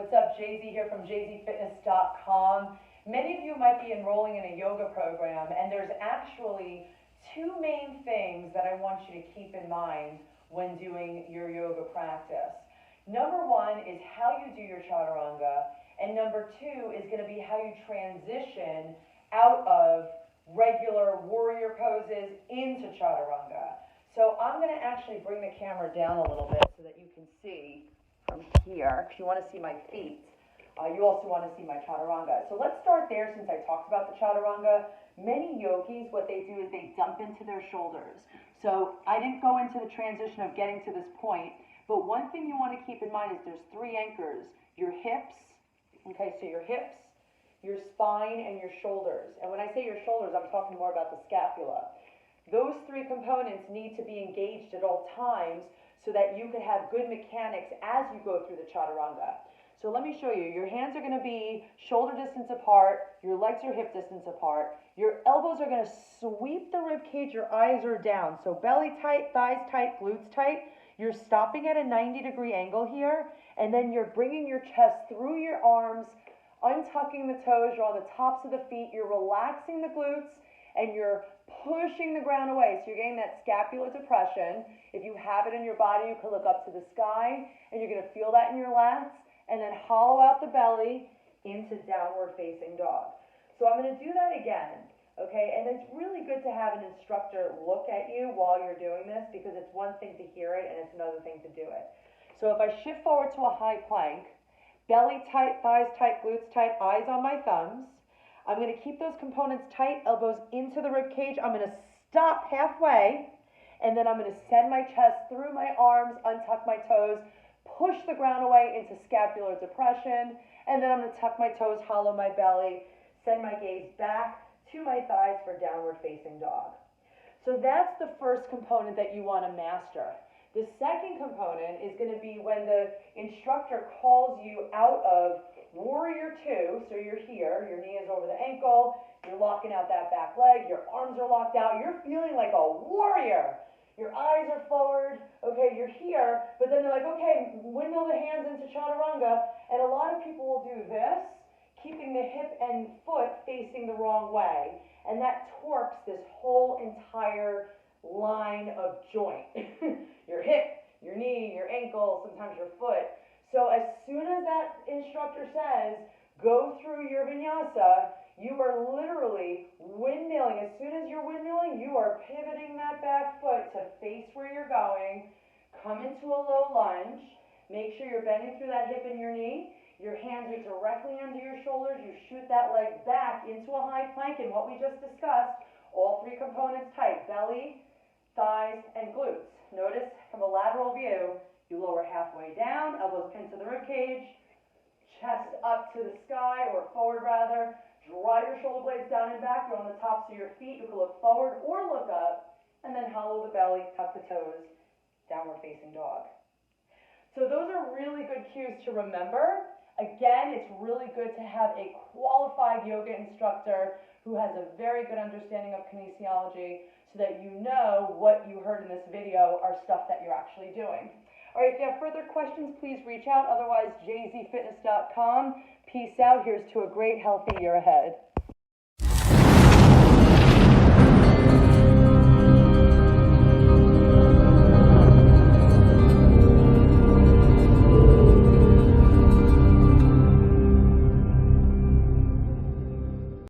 What's up, JZ here from jzfitness.com. Many of you might be enrolling in a yoga program, and there's actually two main things that I want you to keep in mind when doing your yoga practice. Number one is how you do your chaturanga, and number two is going to be how you transition out of regular warrior poses into chaturanga. So I'm going to actually bring the camera down a little bit so that you can see from here, because you want to see my feet. You also want to see my chaturanga. So let's start there since I talked about the chaturanga. Many yogis, what they do is they dump into their shoulders. So I didn't go into the transition of getting to this point, but one thing you want to keep in mind is there's three anchors. Your hips, okay, so your hips, your spine, and your shoulders. And when I say your shoulders, I'm talking more about the scapula. Those three components need to be engaged at all times so that you can have good mechanics as you go through the chaturanga. So let me show you. Your hands are going to be shoulder distance apart. Your legs are hip distance apart. Your elbows are going to sweep the rib cage. Your eyes are down. So belly tight, thighs tight, glutes tight. You're stopping at a 90-degree angle here, and then you're bringing your chest through your arms, untucking the toes. You're on the tops of the feet. You're relaxing the glutes, and you're pushing the ground away. So you're getting that scapular depression. If you have it in your body, you can look up to the sky, and you're going to feel that in your lats, and then hollow out the belly into downward facing dog. So I'm going to do that again, okay? And it's really good to have an instructor look at you while you're doing this, because it's one thing to hear it and it's another thing to do it. So if I shift forward to a high plank, belly tight, thighs tight, glutes tight, eyes on my thumbs, I'm going to keep those components tight, elbows into the rib cage. I'm going to stop halfway, and then I'm going to send my chest through my arms, untuck my toes, push the ground away into scapular depression, and then I'm going to tuck my toes, hollow my belly, send my gaze back to my thighs for downward facing dog. So that's the first component that you want to master. The second component is going to be when the instructor calls you out of warrior two. So you're here, your knee is over the ankle, you're locking out that back leg, your arms are locked out, you're feeling like a warrior. Your eyes are forward, okay, you're here, but then they're like, okay, windmill the hands into chaturanga, and a lot of people will do this, keeping the hip and foot facing the wrong way, and that torques this whole entire line of joint. Your hip, your knee, your ankle, sometimes your foot. So as soon as that instructor says, go through your vinyasa, you are literally windmilling. As soon as you're windmilling, you are pivoting that back foot to face where you're going. Come into a low lunge. Make sure you're bending through that hip and your knee. Your hands are directly under your shoulders. You shoot that leg back into a high plank. And what we just discussed, all three components tight, belly, thighs, and glutes. Notice from a lateral view, you lower halfway down, elbows pinned to the rib cage, chest up to the sky, or forward rather. Drive your shoulder blades down and back. You're on the tops of your feet. You can look forward or look up, and then hollow the belly, tuck the toes, downward facing dog. So those are really good cues to remember. Again, it's really good to have a qualified yoga instructor who has a very good understanding of kinesiology so that you know what you heard in this video are stuff that you're actually doing. All right, if you have further questions, please reach out. Otherwise, jzfitness.com. Peace out. Here's to a great, healthy year ahead.